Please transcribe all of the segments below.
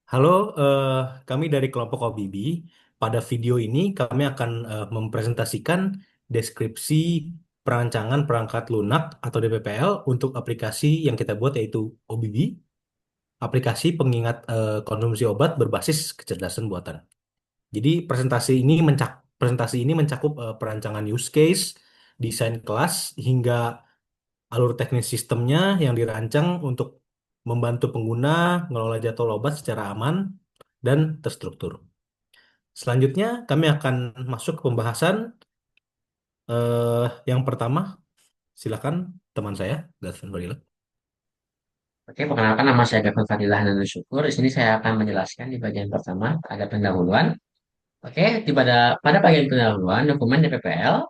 Halo, eh, kami dari kelompok OBB. Pada video ini kami akan mempresentasikan deskripsi perancangan perangkat lunak atau DPPL untuk aplikasi yang kita buat yaitu OBB, aplikasi pengingat konsumsi obat berbasis kecerdasan buatan. Jadi presentasi ini mencakup perancangan use case, desain kelas hingga alur teknis sistemnya yang dirancang untuk membantu pengguna mengelola jadwal obat secara aman dan terstruktur. Selanjutnya, kami akan masuk ke pembahasan. Yang pertama, silakan teman saya, Gafin Fadila. Oke, perkenalkan nama saya Gafin Fadilah dan Syukur. Di sini saya akan menjelaskan di bagian pertama ada pendahuluan. Oke, pada bagian pendahuluan dokumen DPPL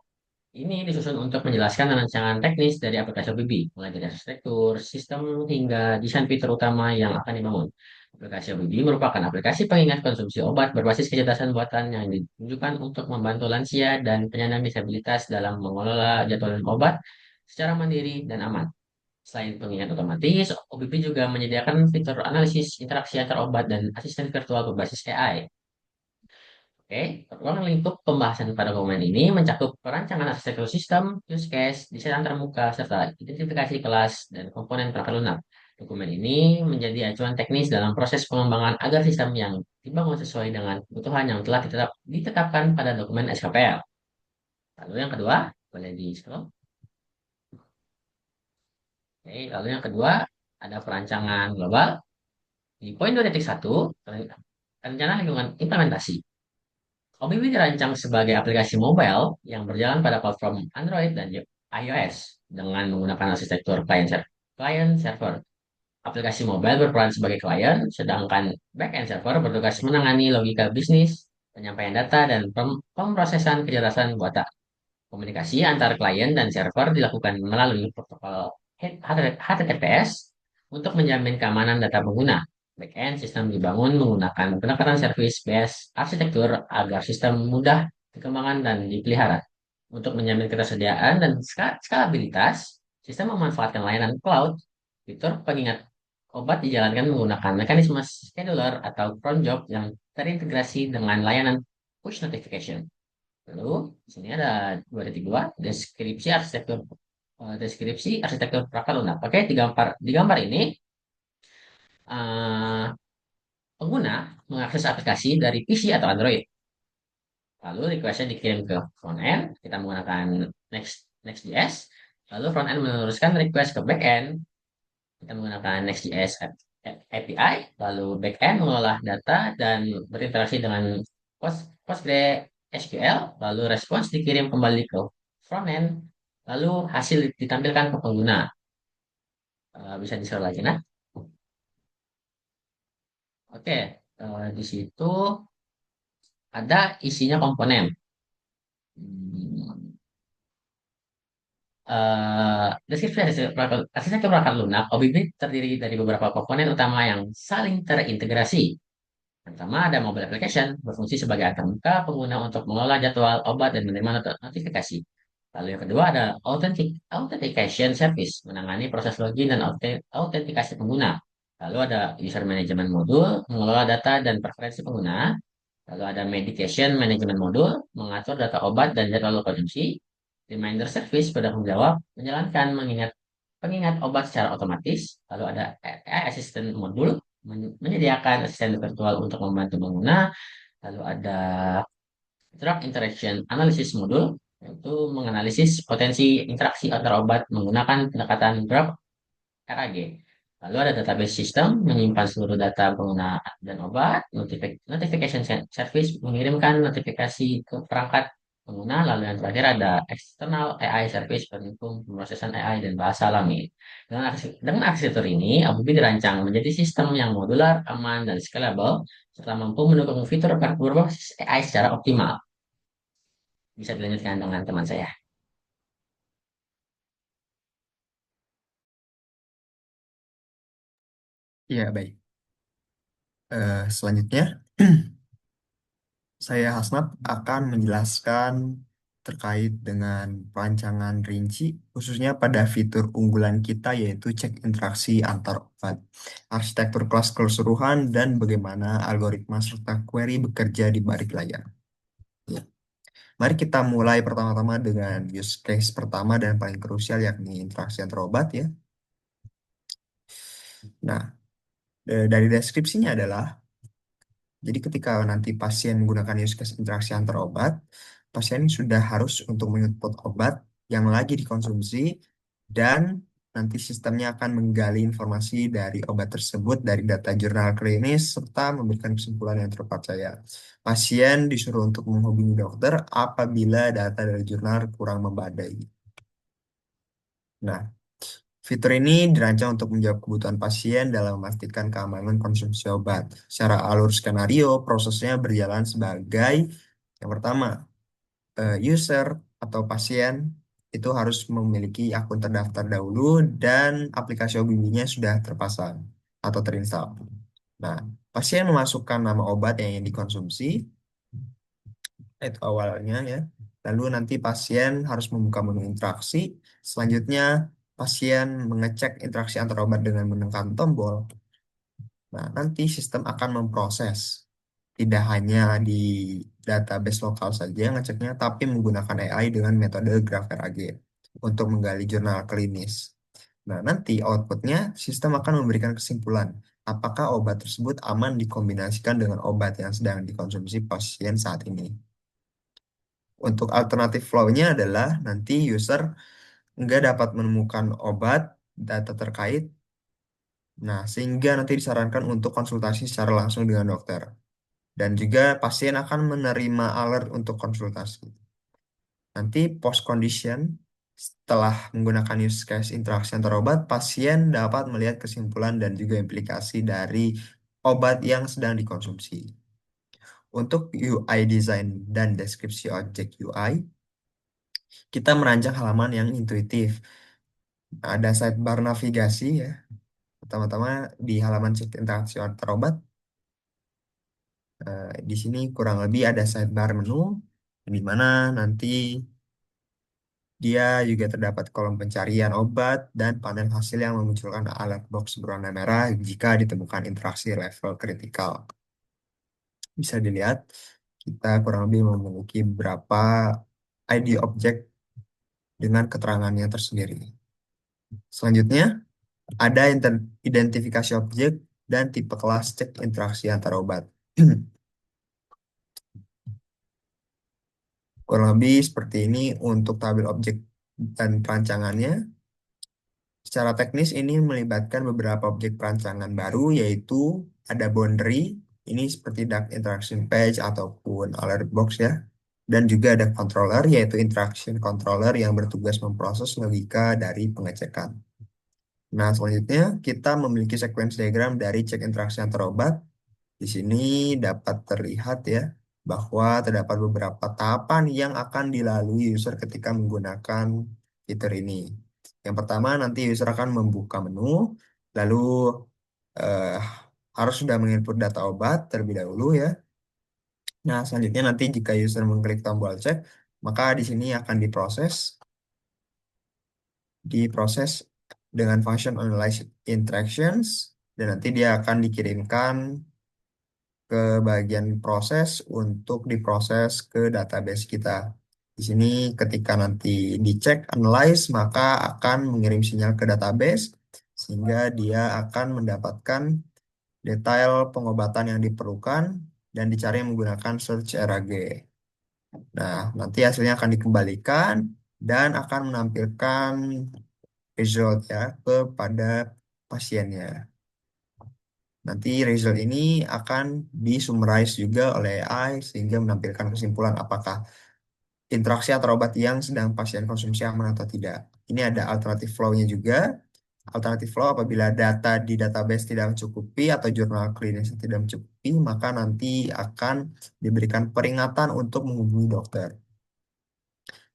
ini disusun untuk menjelaskan rancangan teknis dari aplikasi OBB, mulai dari arsitektur, sistem hingga desain fitur utama yang akan dibangun. Aplikasi OBB merupakan aplikasi pengingat konsumsi obat berbasis kecerdasan buatan yang ditujukan untuk membantu lansia dan penyandang disabilitas dalam mengelola jadwal obat secara mandiri dan aman. Selain pengingat otomatis, OBP juga menyediakan fitur analisis interaksi antar obat dan asisten virtual berbasis AI. Oke, ruang lingkup pembahasan pada dokumen ini mencakup perancangan arsitektur sistem, use case, desain antarmuka, serta identifikasi kelas dan komponen perangkat lunak. Dokumen ini menjadi acuan teknis dalam proses pengembangan agar sistem yang dibangun sesuai dengan kebutuhan yang telah ditetapkan pada dokumen SKPL. Lalu yang kedua, boleh di-scroll. Oke, lalu yang kedua, ada perancangan global. Di poin 2.1, rencana lingkungan implementasi. OBB dirancang sebagai aplikasi mobile yang berjalan pada platform Android dan iOS dengan menggunakan arsitektur client server. Aplikasi mobile berperan sebagai klien, sedangkan backend server bertugas menangani logika bisnis, penyampaian data, dan pemrosesan kecerdasan buatan. Komunikasi antar klien dan server dilakukan melalui protokol HTTPS untuk menjamin keamanan data pengguna. Backend sistem dibangun menggunakan pendekatan service-based arsitektur agar sistem mudah dikembangkan dan dipelihara. Untuk menjamin ketersediaan dan skalabilitas, sistem memanfaatkan layanan cloud. Fitur pengingat obat dijalankan menggunakan mekanisme scheduler atau cron job yang terintegrasi dengan layanan push notification. Lalu, di sini ada 2.2, deskripsi arsitektur perangkat lunak. Oke, di gambar ini, eh, pengguna mengakses aplikasi dari PC atau Android. Lalu request-nya dikirim ke frontend, kita menggunakan Next.js. Lalu frontend meneruskan request ke backend, kita menggunakan Next.js API. Lalu backend mengolah data dan berinteraksi dengan PostgreSQL. Lalu respons dikirim kembali ke frontend. Lalu hasil ditampilkan ke pengguna. Bisa di-share lagi, nah. Oke, di situ ada isinya komponen. Hmm, Deskripsi arsitektur perangkat lunak OBB terdiri dari beberapa komponen utama yang saling terintegrasi. Pertama, ada mobile application berfungsi sebagai antarmuka pengguna untuk mengelola jadwal obat dan menerima notifikasi. Lalu yang kedua ada authentication service menangani proses login dan autentikasi pengguna. Lalu ada user management modul mengelola data dan preferensi pengguna. Lalu ada medication management modul mengatur data obat dan jadwal konsumsi. Reminder service bertanggung jawab menjalankan pengingat obat secara otomatis. Lalu ada AI assistant modul menyediakan asisten virtual untuk membantu pengguna. Lalu ada drug interaction analysis modul, yaitu menganalisis potensi interaksi antar obat menggunakan pendekatan drug RAG. Lalu ada database system menyimpan seluruh data pengguna dan obat. Notification service mengirimkan notifikasi ke perangkat pengguna. Lalu yang terakhir ada external AI service pendukung pemrosesan AI dan bahasa alami. Dengan arsitektur ini, Adobe dirancang menjadi sistem yang modular, aman, dan scalable, serta mampu mendukung fitur berbasis AI secara optimal. Bisa dilanjutkan dengan teman saya. Ya, baik. Selanjutnya, saya Hasnat akan menjelaskan terkait dengan perancangan rinci, khususnya pada fitur unggulan kita yaitu cek interaksi antar obat, arsitektur kelas keseluruhan, dan bagaimana algoritma serta query bekerja di balik layar. Ya. Mari kita mulai pertama-tama dengan use case pertama dan paling krusial yakni interaksi antar obat ya. Nah, dari deskripsinya adalah jadi ketika nanti pasien menggunakan use case interaksi antar obat, pasien sudah harus untuk menginput obat yang lagi dikonsumsi dan nanti sistemnya akan menggali informasi dari obat tersebut dari data jurnal klinis serta memberikan kesimpulan yang terpercaya. Pasien disuruh untuk menghubungi dokter apabila data dari jurnal kurang membadai. Nah, fitur ini dirancang untuk menjawab kebutuhan pasien dalam memastikan keamanan konsumsi obat. Secara alur skenario, prosesnya berjalan sebagai yang pertama, user atau pasien itu harus memiliki akun terdaftar dahulu dan aplikasi OBB-nya sudah terpasang atau terinstall. Nah, pasien memasukkan nama obat yang ingin dikonsumsi, itu awalnya ya. Lalu nanti pasien harus membuka menu interaksi. Selanjutnya, pasien mengecek interaksi antar obat dengan menekan tombol. Nah, nanti sistem akan memproses. Tidak hanya di database lokal saja ngeceknya, tapi menggunakan AI dengan metode GraphRAG untuk menggali jurnal klinis. Nah, nanti outputnya sistem akan memberikan kesimpulan apakah obat tersebut aman dikombinasikan dengan obat yang sedang dikonsumsi pasien saat ini. Untuk alternatif flow-nya adalah nanti user nggak dapat menemukan obat, data terkait, nah sehingga nanti disarankan untuk konsultasi secara langsung dengan dokter. Dan juga pasien akan menerima alert untuk konsultasi. Nanti post condition, setelah menggunakan use case interaksi antar obat, pasien dapat melihat kesimpulan dan juga implikasi dari obat yang sedang dikonsumsi. Untuk UI design dan deskripsi objek UI, kita merancang halaman yang intuitif. Ada sidebar navigasi ya. Pertama-tama di halaman cek interaksi antar obat, di sini kurang lebih ada sidebar menu, di mana nanti dia juga terdapat kolom pencarian obat dan panel hasil yang memunculkan alert box berwarna merah jika ditemukan interaksi level kritikal. Bisa dilihat, kita kurang lebih memiliki beberapa ID objek dengan keterangannya tersendiri. Selanjutnya, ada identifikasi objek dan tipe kelas cek interaksi antar obat. Kurang lebih seperti ini untuk tabel objek dan perancangannya. Secara teknis ini melibatkan beberapa objek perancangan baru yaitu ada boundary, ini seperti dark interaction page ataupun alert box ya. Dan juga ada controller yaitu interaction controller yang bertugas memproses logika dari pengecekan. Nah, selanjutnya kita memiliki sequence diagram dari cek interaksi antar obat. Di sini dapat terlihat ya bahwa terdapat beberapa tahapan yang akan dilalui user ketika menggunakan fitur ini. Yang pertama nanti user akan membuka menu, lalu eh, harus sudah menginput data obat terlebih dahulu ya. Nah, selanjutnya nanti jika user mengklik tombol cek, maka di sini akan diproses dengan function analyze interactions dan nanti dia akan dikirimkan ke bagian proses untuk diproses ke database kita. Di sini ketika nanti dicek, analyze, maka akan mengirim sinyal ke database sehingga dia akan mendapatkan detail pengobatan yang diperlukan dan dicari menggunakan search RAG. Nah, nanti hasilnya akan dikembalikan dan akan menampilkan result ya kepada pasiennya. Nanti result ini akan disummarize juga oleh AI sehingga menampilkan kesimpulan apakah interaksi antar obat yang sedang pasien konsumsi aman atau tidak. Ini ada alternatif flow-nya juga. Alternatif flow apabila data di database tidak mencukupi atau jurnal klinis tidak mencukupi, maka nanti akan diberikan peringatan untuk menghubungi dokter.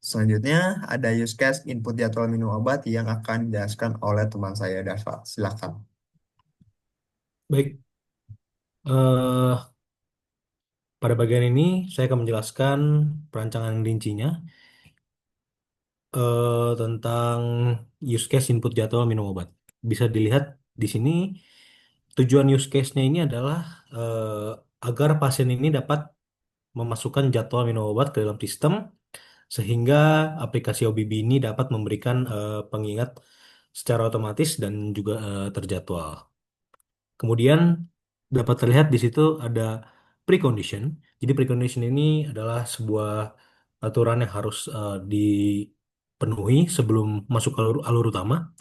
Selanjutnya ada use case input jadwal minum obat yang akan dijelaskan oleh teman saya Dava. Silakan. Baik, pada bagian ini saya akan menjelaskan perancangan rincinya. tentang use case input jadwal minum obat. Bisa dilihat di sini tujuan use case-nya ini adalah agar pasien ini dapat memasukkan jadwal minum obat ke dalam sistem sehingga aplikasi OBB ini dapat memberikan pengingat secara otomatis dan juga terjadwal. Kemudian dapat terlihat di situ ada precondition. Jadi precondition ini adalah sebuah aturan yang harus dipenuhi sebelum masuk alur utama.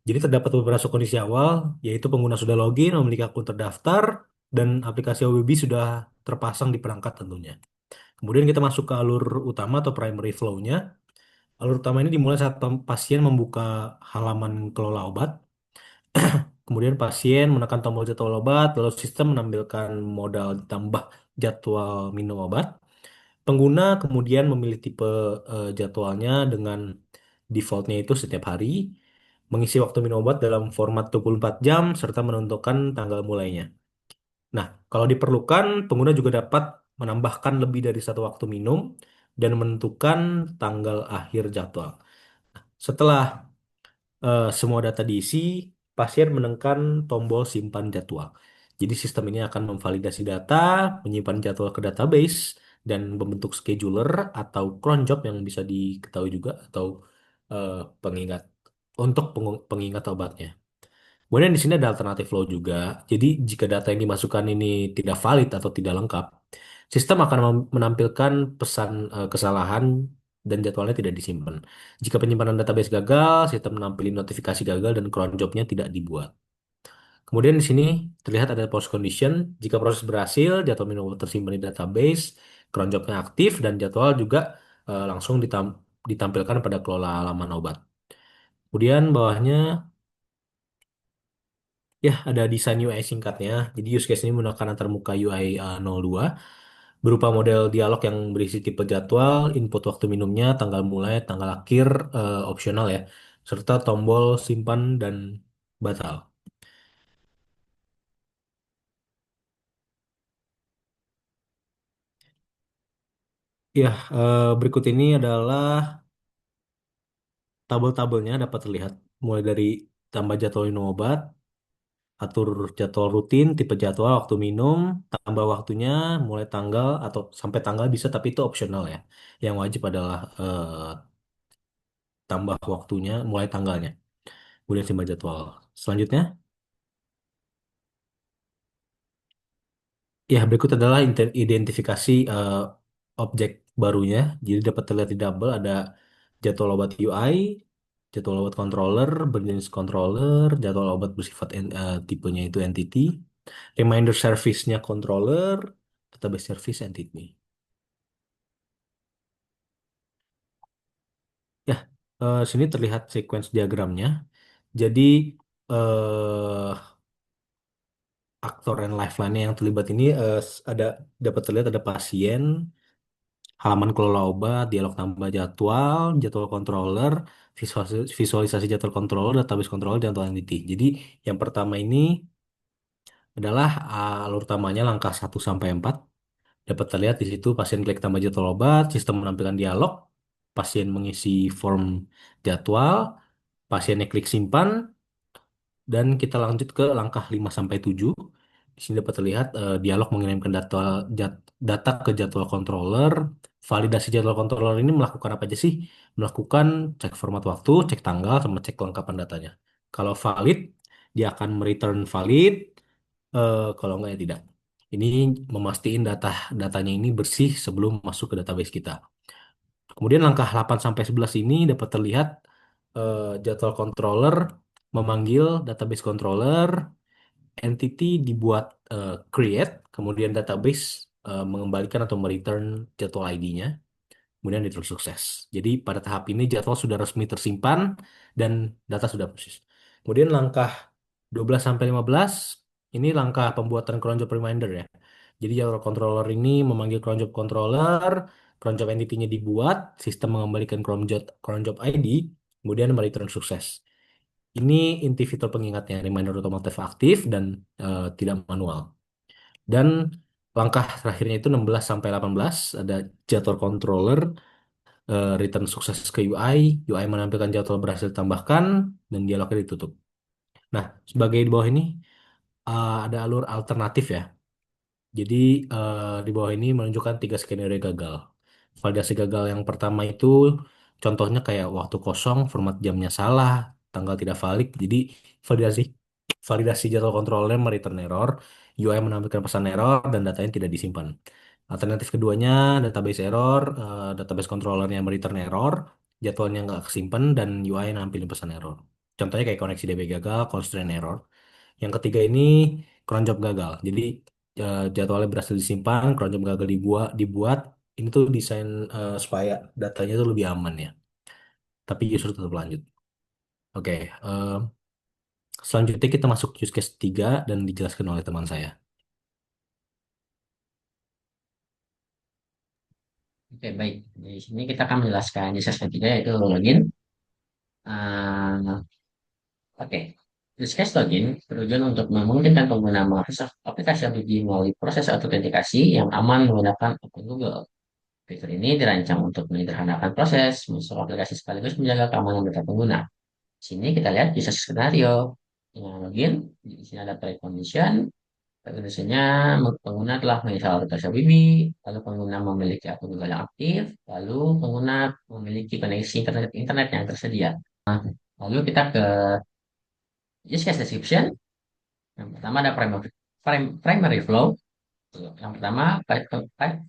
Jadi terdapat beberapa kondisi awal, yaitu pengguna sudah login, memiliki akun terdaftar, dan aplikasi OBB sudah terpasang di perangkat tentunya. Kemudian kita masuk ke alur utama atau primary flow-nya. Alur utama ini dimulai saat pasien membuka halaman kelola obat. Kemudian pasien menekan tombol jadwal obat, lalu sistem menampilkan modal ditambah jadwal minum obat. Pengguna kemudian memilih tipe jadwalnya dengan defaultnya itu setiap hari, mengisi waktu minum obat dalam format 24 jam, serta menentukan tanggal mulainya. Nah, kalau diperlukan, pengguna juga dapat menambahkan lebih dari satu waktu minum dan menentukan tanggal akhir jadwal. Setelah semua data diisi, pasien menekan tombol simpan jadwal. Jadi sistem ini akan memvalidasi data, menyimpan jadwal ke database, dan membentuk scheduler atau cron job yang bisa diketahui juga atau eh, pengingat untuk pengingat obatnya. Kemudian di sini ada alternatif flow juga. Jadi jika data yang dimasukkan ini tidak valid atau tidak lengkap, sistem akan menampilkan pesan kesalahan dan jadwalnya tidak disimpan. Jika penyimpanan database gagal, sistem menampilkan notifikasi gagal dan cron jobnya tidak dibuat. Kemudian di sini terlihat ada post condition. Jika proses berhasil, jadwal minum tersimpan di database, cron jobnya aktif, dan jadwal juga langsung ditampilkan pada kelola halaman obat. Kemudian bawahnya ya, ada desain UI singkatnya. Jadi use case ini menggunakan antarmuka UI 02 berupa model dialog yang berisi tipe jadwal, input waktu minumnya, tanggal mulai, tanggal akhir, opsional ya, serta tombol simpan dan batal. Ya, berikut ini adalah tabel-tabelnya dapat terlihat mulai dari tambah jadwal minum obat, atur jadwal rutin, tipe jadwal, waktu minum, tambah waktunya, mulai tanggal atau sampai tanggal bisa, tapi itu opsional ya. Yang wajib adalah tambah waktunya, mulai tanggalnya. Kemudian simak jadwal. Selanjutnya, ya berikut adalah identifikasi objek barunya. Jadi dapat terlihat di double ada jadwal obat UI, jadwal obat controller, berjenis controller, jadwal obat bersifat tipenya itu entity, reminder service-nya controller, database service entity. Ya, sini terlihat sequence diagramnya. Jadi eh, aktor dan lifeline yang terlibat ini ada dapat terlihat ada pasien, halaman kelola obat, dialog tambah jadwal, jadwal controller, visualisasi jadwal controller, database controller, jadwal entity. Jadi yang pertama ini adalah alur utamanya langkah 1 sampai 4. Dapat terlihat di situ pasien klik tambah jadwal obat, sistem menampilkan dialog, pasien mengisi form jadwal, pasiennya klik simpan, dan kita lanjut ke langkah 5 sampai 7. Di sini dapat terlihat dialog mengirimkan data ke jadwal controller. Validasi jadwal controller ini melakukan apa aja sih? Melakukan cek format waktu, cek tanggal, sama cek kelengkapan datanya. Kalau valid, dia akan return valid. Kalau enggak ya tidak. Ini memastikan datanya ini bersih sebelum masuk ke database kita. Kemudian langkah 8 sampai 11 ini dapat terlihat jadwal controller memanggil database controller, entity dibuat create, kemudian database mengembalikan atau mereturn jadwal ID-nya, kemudian return sukses. Jadi pada tahap ini jadwal sudah resmi tersimpan dan data sudah proses. Kemudian langkah 12 sampai 15 ini langkah pembuatan cron job reminder ya. Jadi jadwal controller ini memanggil cron job controller, cron job entity-nya dibuat, sistem mengembalikan cron job ID, kemudian mereturn sukses. Ini inti fitur pengingatnya, reminder otomatis aktif dan tidak manual. Dan langkah terakhirnya itu 16 sampai 18 ada jadwal controller. return sukses ke UI menampilkan jadwal berhasil ditambahkan, dan dialognya ditutup. Nah, sebagai di bawah ini ada alur alternatif ya. Jadi di bawah ini menunjukkan tiga skenario gagal. Validasi gagal yang pertama itu contohnya kayak waktu kosong, format jamnya salah, tanggal tidak valid. Jadi validasi validasi jadwal kontrolnya return error, UI menampilkan pesan error dan datanya tidak disimpan. Alternatif keduanya database error, database controllernya return error, jadwalnya nggak kesimpan dan UI nampilin pesan error. Contohnya kayak koneksi DB gagal, constraint error. Yang ketiga ini cron job gagal. Jadi jadwalnya berhasil disimpan, cron job gagal dibuat. Ini tuh desain supaya datanya tuh lebih aman ya. Tapi justru tetap lanjut. Oke, selanjutnya kita masuk use case 3 dan dijelaskan oleh teman saya. Oke, baik. Di sini kita akan menjelaskan use ketiga yaitu login. Ah, oke. Use case login bertujuan untuk memungkinkan pengguna mengakses aplikasi LPG melalui proses autentikasi yang aman menggunakan akun Google. Fitur ini dirancang untuk menyederhanakan proses masuk aplikasi sekaligus menjaga keamanan data pengguna. Di sini kita lihat bisa skenario dengan login. Di sini ada precondition. Preconditionnya pengguna telah menginstal aplikasi WiFi, lalu pengguna memiliki akun Google yang aktif, lalu pengguna memiliki koneksi internet yang tersedia. Lalu kita ke use case description. Yang pertama ada primary flow. Yang pertama,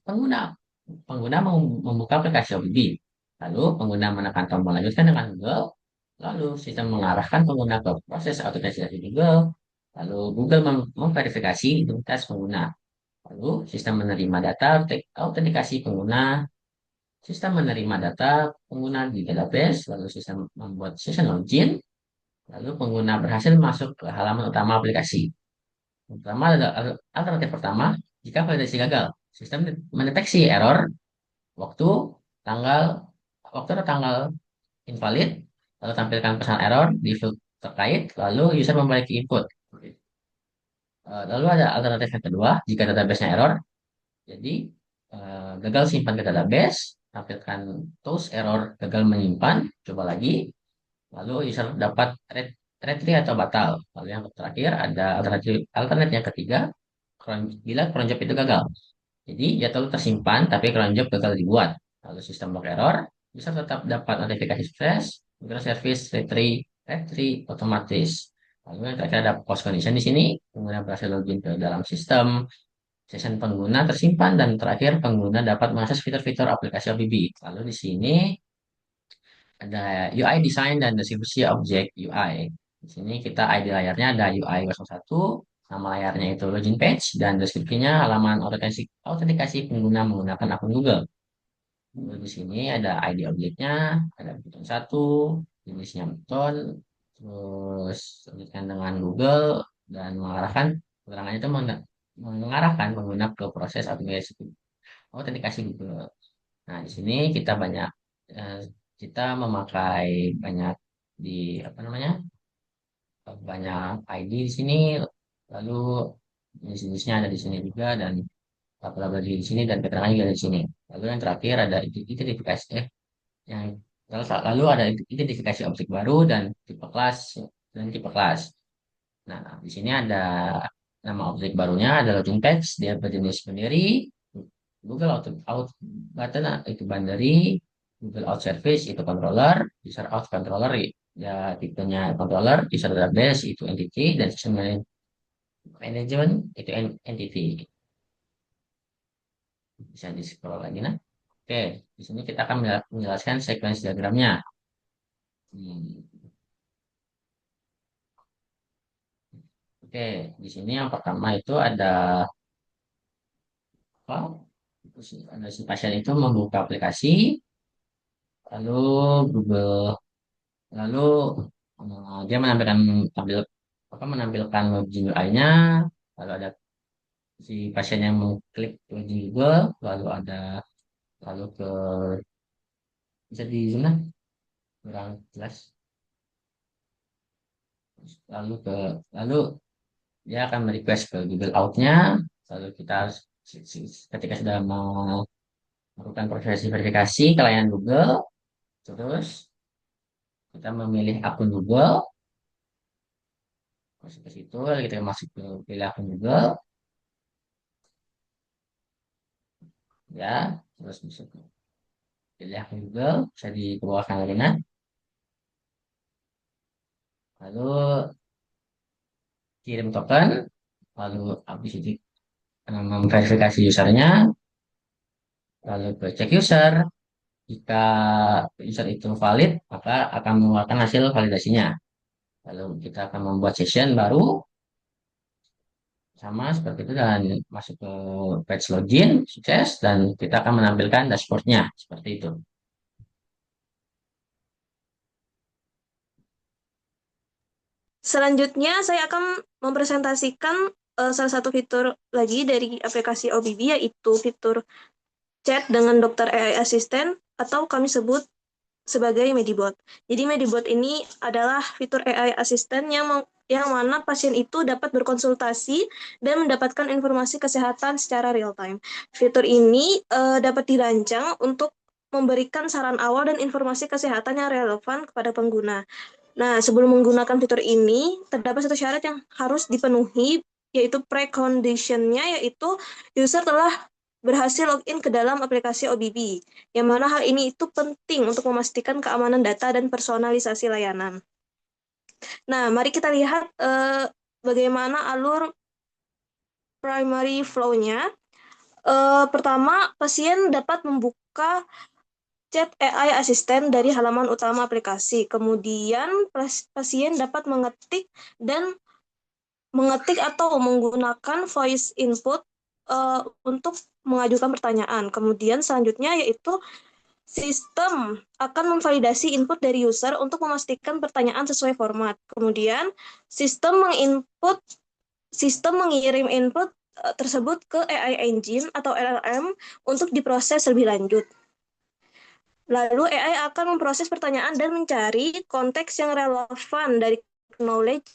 pengguna pengguna membuka aplikasi OBB. Lalu pengguna menekan tombol lanjutkan dengan Google. Lalu sistem mengarahkan pengguna ke proses autentisasi Google. Lalu Google memverifikasi identitas pengguna. Lalu sistem menerima data autentikasi pengguna. Sistem menerima data pengguna di database. Lalu sistem membuat session login. Lalu pengguna berhasil masuk ke halaman utama aplikasi. Pertama adalah alternatif pertama, jika validasi gagal, sistem mendeteksi error waktu, tanggal, waktu atau tanggal invalid, lalu tampilkan pesan error di field terkait, lalu user memiliki input. Lalu ada alternatif yang kedua, jika database-nya error, jadi gagal simpan ke database, tampilkan tools error gagal menyimpan, coba lagi, lalu user dapat retry atau batal. Lalu yang terakhir ada alternatif yang ketiga, bila cron job itu gagal. Jadi jadwal tersimpan tapi cron job gagal dibuat. Lalu sistem log error, user tetap dapat notifikasi sukses, service retry otomatis. Lalu yang terakhir ada post condition di sini, pengguna berhasil login ke dalam sistem, session pengguna tersimpan, dan terakhir pengguna dapat mengakses fitur-fitur aplikasi OBB. Lalu di sini ada UI design dan distribusi objek UI. Di sini kita ID layarnya ada UI 01, nama layarnya itu login page, dan deskripsinya halaman autentikasi pengguna menggunakan akun Google. Lalu di sini ada ID objeknya, ada button satu, jenisnya button, terus lanjutkan dengan Google, dan mengarahkan keterangannya itu mengarahkan pengguna ke proses autentikasi Google. Nah, di sini eh, kita memakai banyak di apa namanya banyak ID di sini, lalu jenis-jenisnya ada di sini juga dan bla di sini dan keterangannya juga ada di sini. Lalu yang terakhir ada identifikasi yang lalu ada identifikasi objek baru dan tipe kelas. Nah, di sini ada nama objek barunya ada login text, dia berjenis sendiri, Google Out button itu boundary, Google Out Service itu controller, user out controller ya tipenya controller, user database itu entity, dan system management itu entity. Bisa di scroll lagi nah. Oke, di sini kita akan menjelaskan sequence diagramnya. Hmm, Oke, di sini yang pertama itu ada apa? Ada si pasien itu membuka aplikasi, lalu Google lalu dia menampilkan login UI-nya, lalu ada si pasien yang mengklik login Google, lalu ke bisa di zoom lah, kurang jelas. Lalu ke lalu dia akan request ke Google Out-nya, lalu kita ketika sudah mau Lakukan proses verifikasi ke layanan Google. Terus kita memilih akun Google. Masuk ke situ, lalu kita masuk ke pilih akun Google. Ya, terus masuk ke pilih akun Google. Bisa di bawah kanan. Lalu kirim token. Lalu habis itu memverifikasi usernya. Lalu ke cek user. Jika user itu valid, maka akan mengeluarkan hasil validasinya. Lalu kita akan membuat session baru sama seperti itu dan masuk ke page login, sukses, dan kita akan menampilkan dashboardnya seperti itu. Selanjutnya saya akan mempresentasikan salah satu fitur lagi dari aplikasi OBB, yaitu fitur chat dengan dokter AI Assistant atau kami sebut sebagai Medibot. Jadi Medibot ini adalah fitur AI Assistant yang mana pasien itu dapat berkonsultasi dan mendapatkan informasi kesehatan secara real time. Fitur ini dapat dirancang untuk memberikan saran awal dan informasi kesehatan yang relevan kepada pengguna. Nah, sebelum menggunakan fitur ini, terdapat satu syarat yang harus dipenuhi, yaitu preconditionnya, yaitu user telah berhasil login ke dalam aplikasi OBB, yang mana hal ini itu penting untuk memastikan keamanan data dan personalisasi layanan. Nah, mari kita lihat bagaimana alur primary flow-nya. Pertama, pasien dapat membuka chat AI Assistant dari halaman utama aplikasi. Kemudian, pasien dapat mengetik atau menggunakan voice input untuk mengajukan pertanyaan. Kemudian selanjutnya yaitu sistem akan memvalidasi input dari user untuk memastikan pertanyaan sesuai format. Kemudian sistem mengirim input tersebut ke AI engine atau LLM untuk diproses lebih lanjut. Lalu AI akan memproses pertanyaan dan mencari konteks yang relevan dari knowledge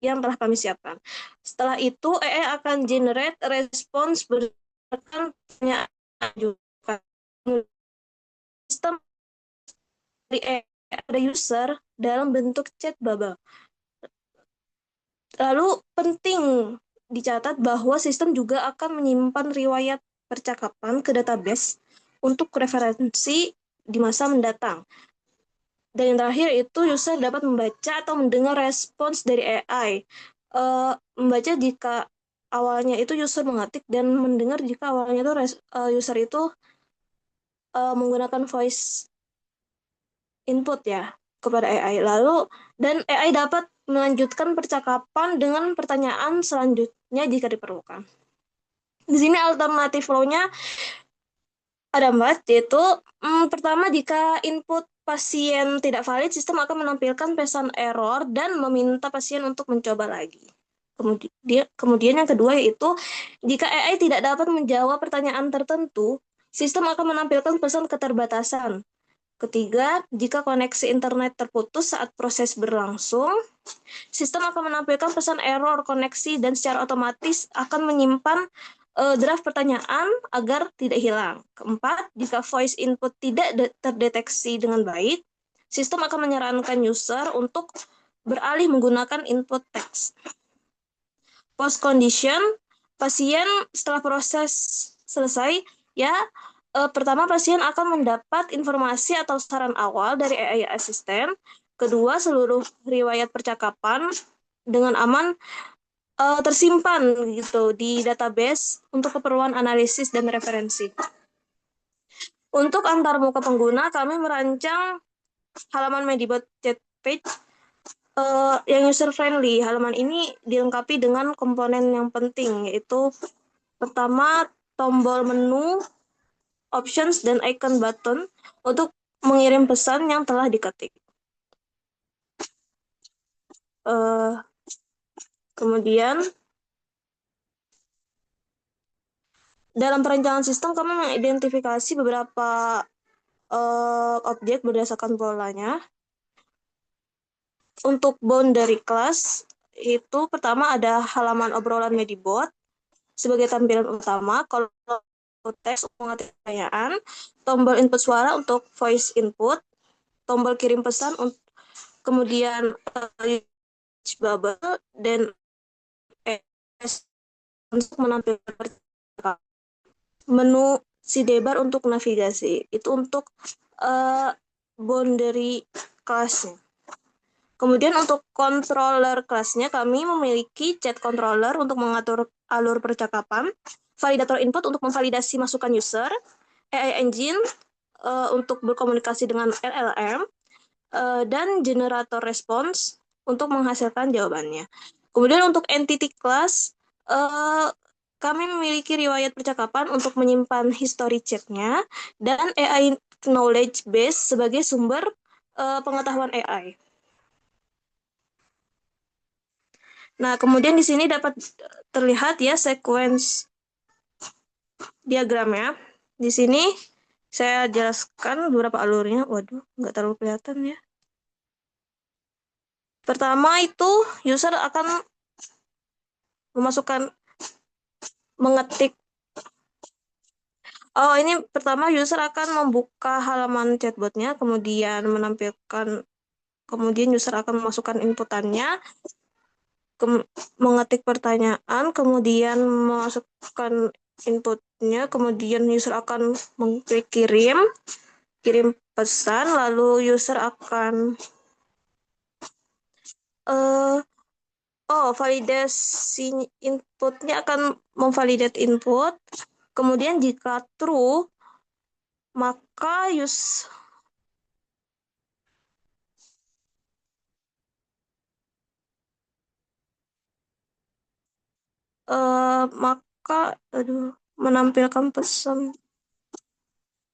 yang telah kami siapkan. Setelah itu, AI akan generate response berdasarkan pertanyaan juga. Sistem dari AI pada user dalam bentuk chat bubble. Lalu penting dicatat bahwa sistem juga akan menyimpan riwayat percakapan ke database untuk referensi di masa mendatang. Dan yang terakhir itu user dapat membaca atau mendengar respons dari AI. Membaca jika awalnya itu user mengetik dan mendengar jika awalnya itu user itu menggunakan voice input ya kepada AI. Lalu dan AI dapat melanjutkan percakapan dengan pertanyaan selanjutnya jika diperlukan. Di sini alternatif flow-nya ada 4, yaitu pertama, jika input pasien tidak valid, sistem akan menampilkan pesan error dan meminta pasien untuk mencoba lagi. Kemudian yang kedua yaitu, jika AI tidak dapat menjawab pertanyaan tertentu, sistem akan menampilkan pesan keterbatasan. Ketiga, jika koneksi internet terputus saat proses berlangsung, sistem akan menampilkan pesan error koneksi dan secara otomatis akan menyimpan draft pertanyaan agar tidak hilang. Keempat, jika voice input tidak terdeteksi dengan baik, sistem akan menyarankan user untuk beralih menggunakan input teks. Post condition, pasien setelah proses selesai, pertama, pasien akan mendapat informasi atau saran awal dari AI Assistant. Kedua, seluruh riwayat percakapan dengan aman tersimpan gitu di database untuk keperluan analisis dan referensi. Untuk antarmuka pengguna, kami merancang halaman Medibot chat page yang user friendly. Halaman ini dilengkapi dengan komponen yang penting, yaitu pertama, tombol menu, options, dan icon button untuk mengirim pesan yang telah diketik. Kemudian dalam perencanaan sistem kami mengidentifikasi beberapa objek berdasarkan polanya. Untuk boundary class itu pertama ada halaman obrolan Medibot sebagai tampilan utama. Kalau teks untuk mengetik pertanyaan, tombol input suara untuk voice input, tombol kirim pesan, kemudian bubble, dan untuk menampilkan percakapan. Menu sidebar untuk navigasi. Itu untuk boundary kelasnya. Kemudian untuk controller kelasnya, kami memiliki chat controller untuk mengatur alur percakapan, validator input untuk memvalidasi masukan user, AI engine untuk berkomunikasi dengan LLM, dan generator response untuk menghasilkan jawabannya. Kemudian untuk entity class, kami memiliki riwayat percakapan untuk menyimpan history chatnya, dan AI knowledge base sebagai sumber pengetahuan AI. Nah, kemudian di sini dapat terlihat ya sequence diagramnya. Di sini saya jelaskan beberapa alurnya. Waduh, nggak terlalu kelihatan ya. Pertama itu user akan mengetik. Oh, ini pertama user akan membuka halaman chatbotnya, kemudian user akan memasukkan inputannya, mengetik pertanyaan, kemudian memasukkan inputnya, kemudian user akan mengklik kirim pesan, lalu user akan validasi inputnya akan memvalidate input, kemudian jika true maka menampilkan pesan.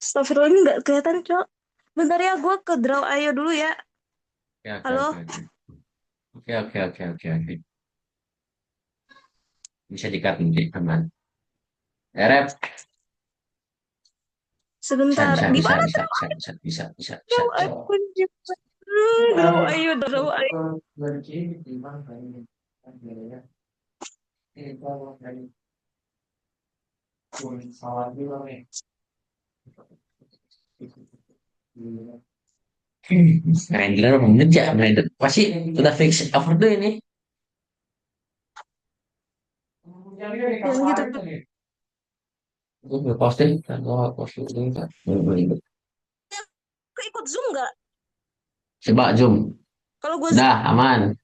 Astagfirullah, ini nggak kelihatan, Cok. Bentar ya, gue ke draw ayo dulu ya. Oke, oke, Halo, oke, oke, oke, oke, oke, oke. Bisa dikat nanti, aman. Rep, bisa, sebentar. bisa, Di bisa, mana bisa, bisa, bisa, bisa, bisa, bisa. draw ayo? Draw ayo. Render mengejar, render pasti udah fix overdue ini. Yang gitu. Gue posting kan, gue posting ini kan. Ikut Zoom nggak? Coba zoom, Kalau gue Zoom, udah aman,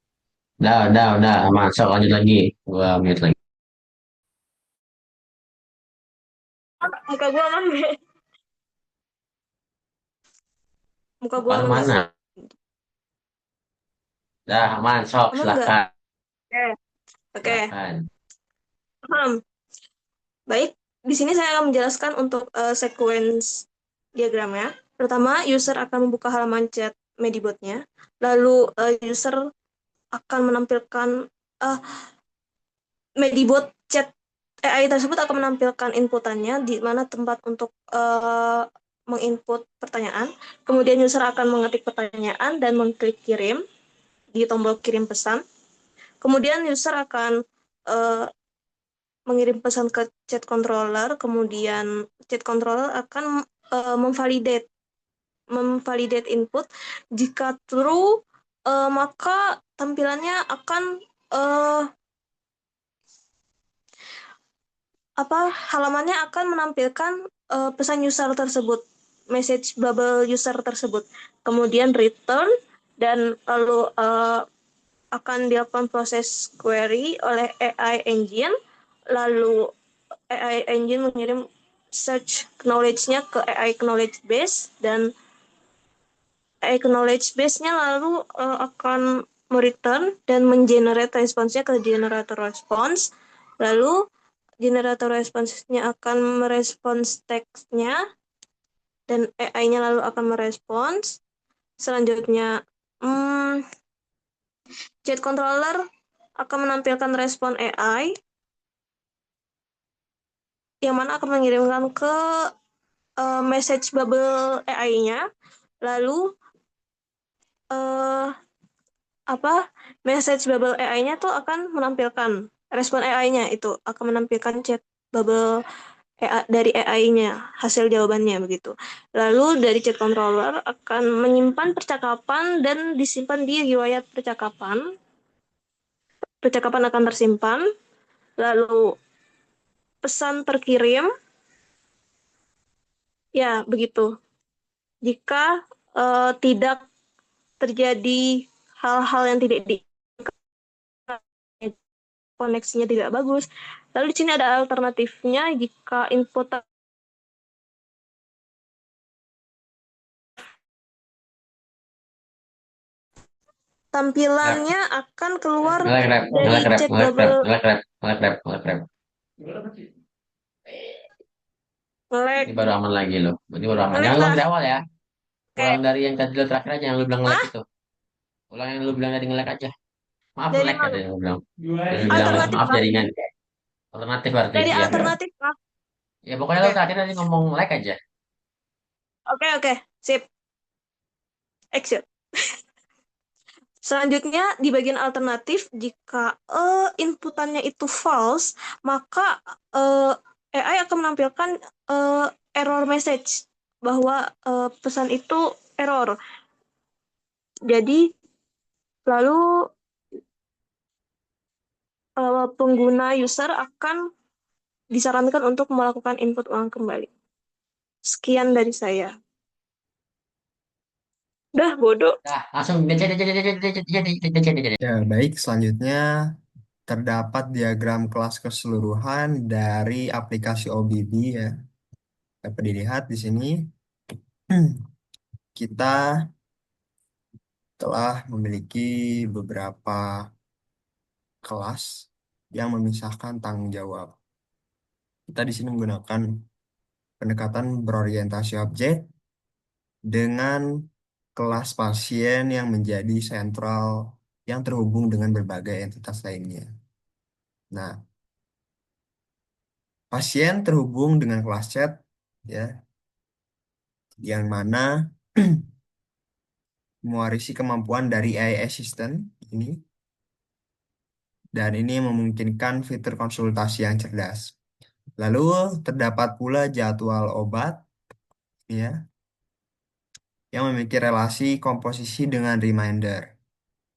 udah aman. So lanjut lagi, gua mute lagi. muka gue aman nggak? Muka gue Kalau aman nggak? mana? Udah aman, sok Aman nggak? silakan, Oke. Oke. silakan. Baik, di sini saya akan menjelaskan untuk sequence diagramnya. Pertama, user akan membuka halaman chat Medibot-nya. Lalu user akan menampilkan Medibot chat AI tersebut akan menampilkan inputannya di mana tempat untuk menginput pertanyaan. Kemudian user akan mengetik pertanyaan dan mengklik kirim di tombol kirim pesan. Kemudian user akan mengirim pesan ke chat controller, kemudian chat controller akan memvalidate input. Jika true, maka tampilannya akan halamannya akan menampilkan pesan user tersebut, message bubble user tersebut. Kemudian return, dan lalu akan dilakukan proses query oleh AI engine, lalu AI engine mengirim search knowledge-nya ke AI knowledge base, dan AI knowledge base-nya lalu akan mereturn dan mengenerate responsnya ke generator response. Lalu generator responsnya akan merespons teksnya dan AI-nya lalu akan merespons. Selanjutnya, chat controller akan menampilkan respon AI yang mana akan mengirimkan ke message bubble AI-nya. Lalu message bubble AI-nya tuh akan menampilkan respon AI-nya, itu akan menampilkan chat bubble dari AI-nya, hasil jawabannya begitu. Lalu dari chat controller akan menyimpan percakapan dan disimpan di riwayat percakapan. Percakapan akan tersimpan, lalu pesan terkirim, ya begitu. Jika tidak terjadi hal-hal yang tidak di koneksinya tidak bagus. Lalu di sini ada alternatifnya jika input Rap, tampilannya akan keluar ngelek rap, dari ngelek rap, chat ngelek rap, bubble ngelek rap, ngelek rap, ngelek rap. Ini ngelek baru aman lagi loh. Ini baru aman. ngelek Jangan ulang kah? dari awal ya. Ulang Kayak dari yang tadi lo terakhir aja yang lu bilang ngelek ah itu. Ulang yang lu bilang tadi ngelek aja. Maaf dari ngelek ya mana? tadi lu bilang. Tadi lu bilang Alternatif maaf kah? jaringan. Alternatif berarti Dari ya. alternatif kah? Ya pokoknya lo Oke, terakhir tadi ngomong ngelek aja. oke, sip, action. Selanjutnya di bagian alternatif jika inputannya itu false, maka eh, AI akan menampilkan eh, error message bahwa pesan itu error. Jadi lalu pengguna user akan disarankan untuk melakukan input ulang kembali. Sekian dari saya. Dah bodoh. Dah, langsung DC, DC, DC, DC, DC, DC, DC. Ya, baik. Selanjutnya terdapat diagram kelas keseluruhan dari aplikasi OBB ya. Dapat dilihat di sini. Kita telah memiliki beberapa kelas yang memisahkan tanggung jawab. Kita di sini menggunakan pendekatan berorientasi objek dengan kelas pasien yang menjadi sentral yang terhubung dengan berbagai entitas lainnya. Nah, pasien terhubung dengan kelas chat ya, yang mana mewarisi kemampuan dari AI assistant ini dan ini memungkinkan fitur konsultasi yang cerdas. Lalu terdapat pula jadwal obat ya yang memiliki relasi komposisi dengan reminder.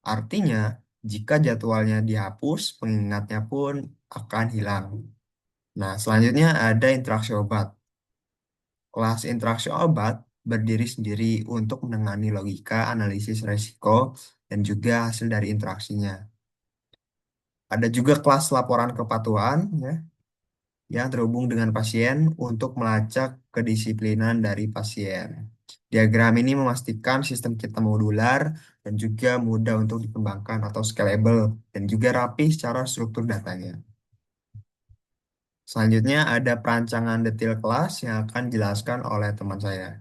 Artinya, jika jadwalnya dihapus, pengingatnya pun akan hilang. Nah, selanjutnya ada interaksi obat. Kelas interaksi obat berdiri sendiri untuk menangani logika, analisis resiko, dan juga hasil dari interaksinya. Ada juga kelas laporan kepatuhan, ya, yang terhubung dengan pasien untuk melacak kedisiplinan dari pasien. Diagram ini memastikan sistem kita modular dan juga mudah untuk dikembangkan atau scalable dan juga rapi secara struktur datanya. Selanjutnya ada perancangan detail kelas yang akan dijelaskan oleh teman saya.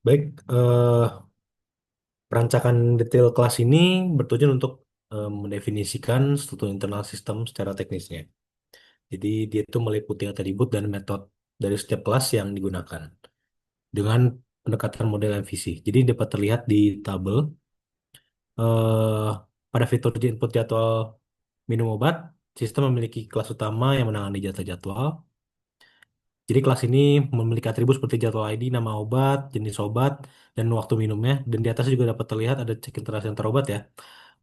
Baik, perancangan detail kelas ini bertujuan untuk mendefinisikan struktur internal sistem secara teknisnya. Jadi dia itu meliputi atribut dan metode dari setiap kelas yang digunakan dengan pendekatan model MVC. Jadi dapat terlihat di tabel eh, pada fitur input jadwal minum obat, sistem memiliki kelas utama yang menangani jadwal. Jadi kelas ini memiliki atribut seperti jadwal ID, nama obat, jenis obat, dan waktu minumnya. Dan di atas juga dapat terlihat ada cek interaksi antar obat ya.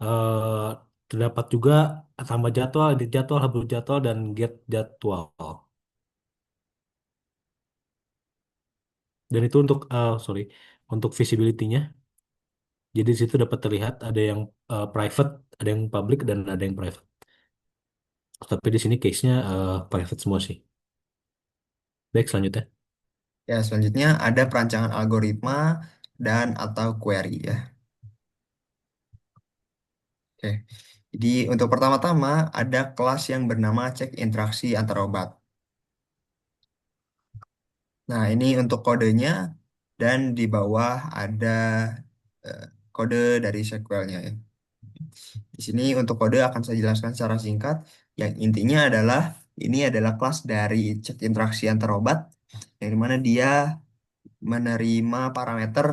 Eh, Terdapat juga tambah jadwal, edit jadwal, hapus jadwal, dan get jadwal. Dan itu untuk, sorry, untuk visibility-nya. Jadi di situ dapat terlihat ada yang private, ada yang public, dan ada yang private. Tapi di sini case-nya private semua sih. Baik, selanjutnya. Ya, selanjutnya ada perancangan algoritma dan atau query ya. Oke. Jadi untuk pertama-tama ada kelas yang bernama cek interaksi antar obat. Nah, ini untuk kodenya dan di bawah ada eh, kode dari SQL-nya ya. Di sini untuk kode akan saya jelaskan secara singkat. Yang intinya adalah ini adalah kelas dari cek interaksi antar obat yang dimana dia menerima parameter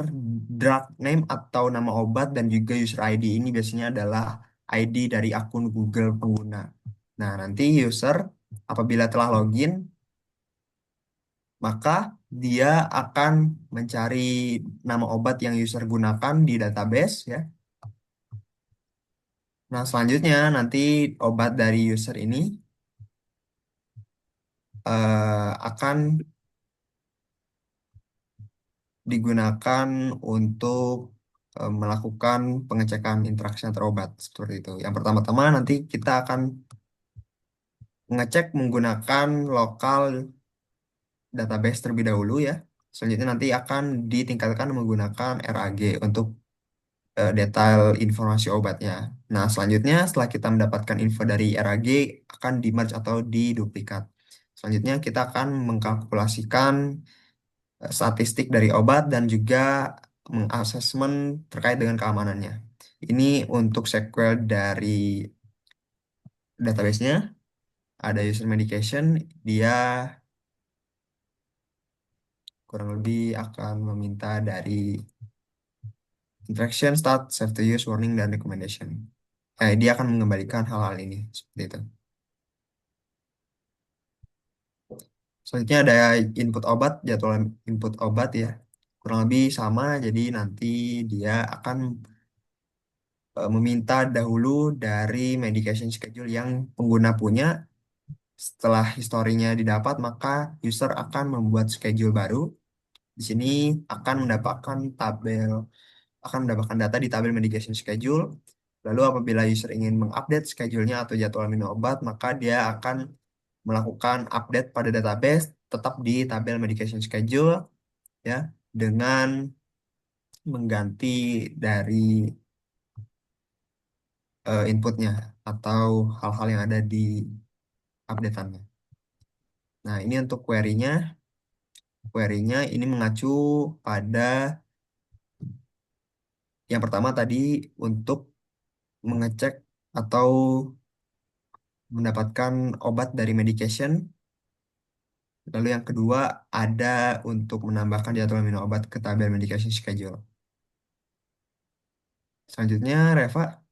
drug name atau nama obat dan juga user ID ini biasanya adalah ID dari akun Google pengguna. Nah, nanti user apabila telah login, maka dia akan mencari nama obat yang user gunakan di database ya. Nah, selanjutnya nanti obat dari user ini akan digunakan untuk melakukan pengecekan interaksi antar obat seperti itu. Yang pertama-tama nanti kita akan mengecek menggunakan lokal database terlebih dahulu ya. Selanjutnya nanti akan ditingkatkan menggunakan RAG untuk detail informasi obatnya. Nah, selanjutnya setelah kita mendapatkan info dari RAG akan di-merge atau diduplikat. Selanjutnya kita akan mengkalkulasikan statistik dari obat dan juga mengasesmen terkait dengan keamanannya. Ini untuk sequel dari database-nya. Ada user medication, dia kurang lebih akan meminta dari interaction, start, save to use, warning, dan recommendation. Dia akan mengembalikan hal-hal ini seperti itu. Selanjutnya ada input obat, jadwal input obat ya. Kurang lebih sama, jadi nanti dia akan meminta dahulu dari medication schedule yang pengguna punya. Setelah historinya didapat, maka user akan membuat schedule baru. Di sini akan mendapatkan data di tabel medication schedule. Lalu apabila user ingin mengupdate schedule-nya atau jadwal minum obat, maka dia akan melakukan update pada database tetap di tabel medication schedule ya dengan mengganti dari inputnya atau hal-hal yang ada di updateannya. Nah, ini untuk query-nya. Query-nya ini mengacu pada yang pertama tadi untuk mengecek atau mendapatkan obat dari medication. Lalu yang kedua ada untuk menambahkan jadwal minum obat ke tabel medication schedule. Selanjutnya, Reva.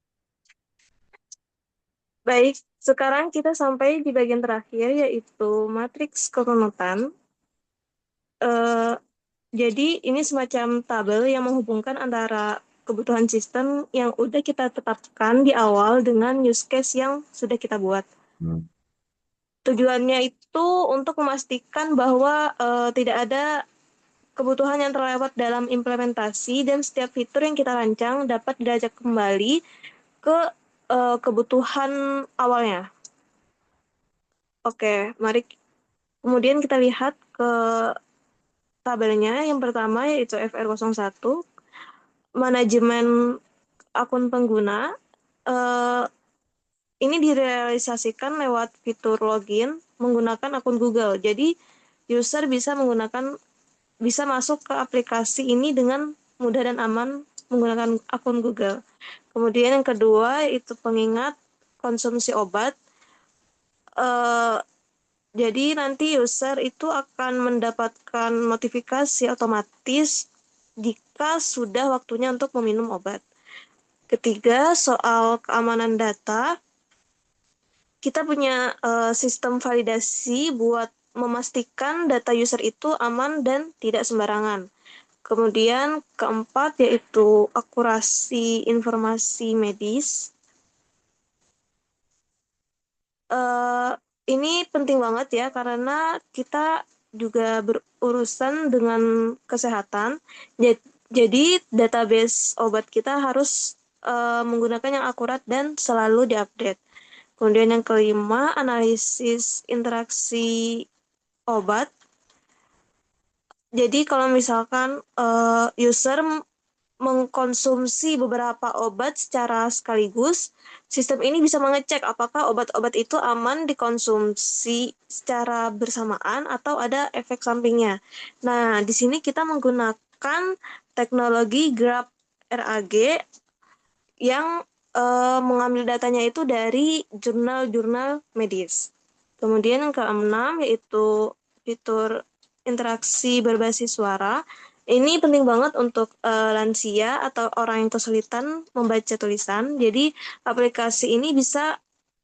Baik, sekarang kita sampai di bagian terakhir, yaitu matriks kerunutan. Jadi ini semacam tabel yang menghubungkan antara kebutuhan sistem yang udah kita tetapkan di awal dengan use case yang sudah kita buat. Tujuannya itu untuk memastikan bahwa tidak ada kebutuhan yang terlewat dalam implementasi dan setiap fitur yang kita rancang dapat diajak kembali ke kebutuhan awalnya. Oke, mari kemudian kita lihat ke tabelnya. Yang pertama yaitu FR01, manajemen akun pengguna. Ini direalisasikan lewat fitur login menggunakan akun Google. Jadi user bisa masuk ke aplikasi ini dengan mudah dan aman menggunakan akun Google. Kemudian yang kedua itu pengingat konsumsi obat. Jadi nanti user itu akan mendapatkan notifikasi otomatis jika sudah waktunya untuk meminum obat. Ketiga, soal keamanan data. Kita punya sistem validasi buat memastikan data user itu aman dan tidak sembarangan. Kemudian keempat yaitu akurasi informasi medis. Ini penting banget ya karena kita juga berurusan dengan kesehatan. Jadi database obat kita harus menggunakan yang akurat dan selalu diupdate. Kemudian yang kelima, analisis interaksi obat. Jadi kalau misalkan user mengkonsumsi beberapa obat secara sekaligus, sistem ini bisa mengecek apakah obat-obat itu aman dikonsumsi secara bersamaan atau ada efek sampingnya. Nah, di sini kita menggunakan teknologi Graph RAG yang mengambil datanya itu dari jurnal-jurnal medis. Kemudian yang keenam yaitu fitur interaksi berbasis suara. Ini penting banget untuk lansia atau orang yang kesulitan membaca tulisan. Jadi aplikasi ini bisa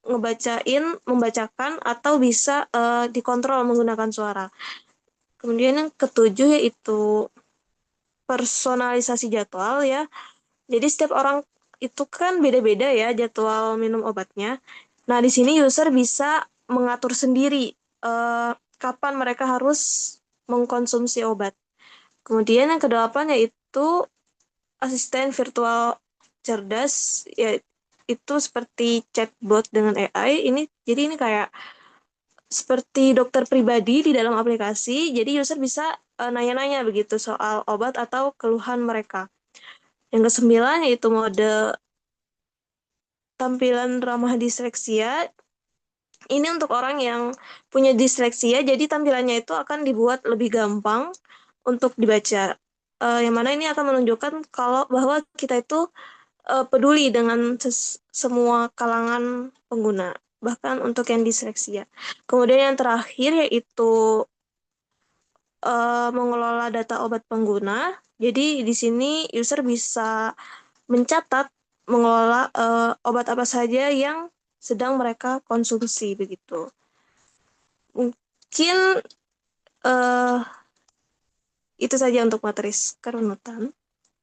membacakan atau bisa dikontrol menggunakan suara. Kemudian yang ketujuh yaitu personalisasi jadwal ya. Jadi setiap orang itu kan beda-beda ya jadwal minum obatnya. Nah, di sini user bisa mengatur sendiri kapan mereka harus mengkonsumsi obat. Kemudian yang kedelapan yaitu asisten virtual cerdas, ya itu seperti chatbot dengan AI. Ini kayak seperti dokter pribadi di dalam aplikasi. Jadi user bisa nanya-nanya begitu soal obat atau keluhan mereka. Yang kesembilan yaitu mode tampilan ramah disleksia. Ini untuk orang yang punya disleksia, jadi tampilannya itu akan dibuat lebih gampang untuk dibaca. Yang mana ini akan menunjukkan kalau bahwa kita itu peduli dengan semua kalangan pengguna, bahkan untuk yang disleksia. Kemudian yang terakhir yaitu mengelola data obat pengguna. Jadi di sini user bisa mencatat, mengelola obat apa saja yang sedang mereka konsumsi begitu. Mungkin eh, itu saja untuk materi kerunutan.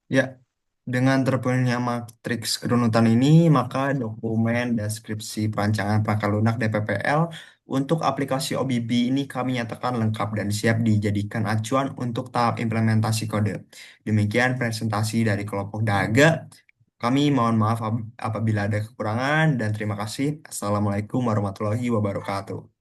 Ya, dengan terpenuhinya matriks kerunutan ini, maka dokumen deskripsi perancangan perangkat lunak DPPL untuk aplikasi OBB ini kami nyatakan lengkap dan siap dijadikan acuan untuk tahap implementasi kode. Demikian presentasi dari kelompok Daga. Kami mohon maaf apabila ada kekurangan dan terima kasih. Assalamualaikum warahmatullahi wabarakatuh.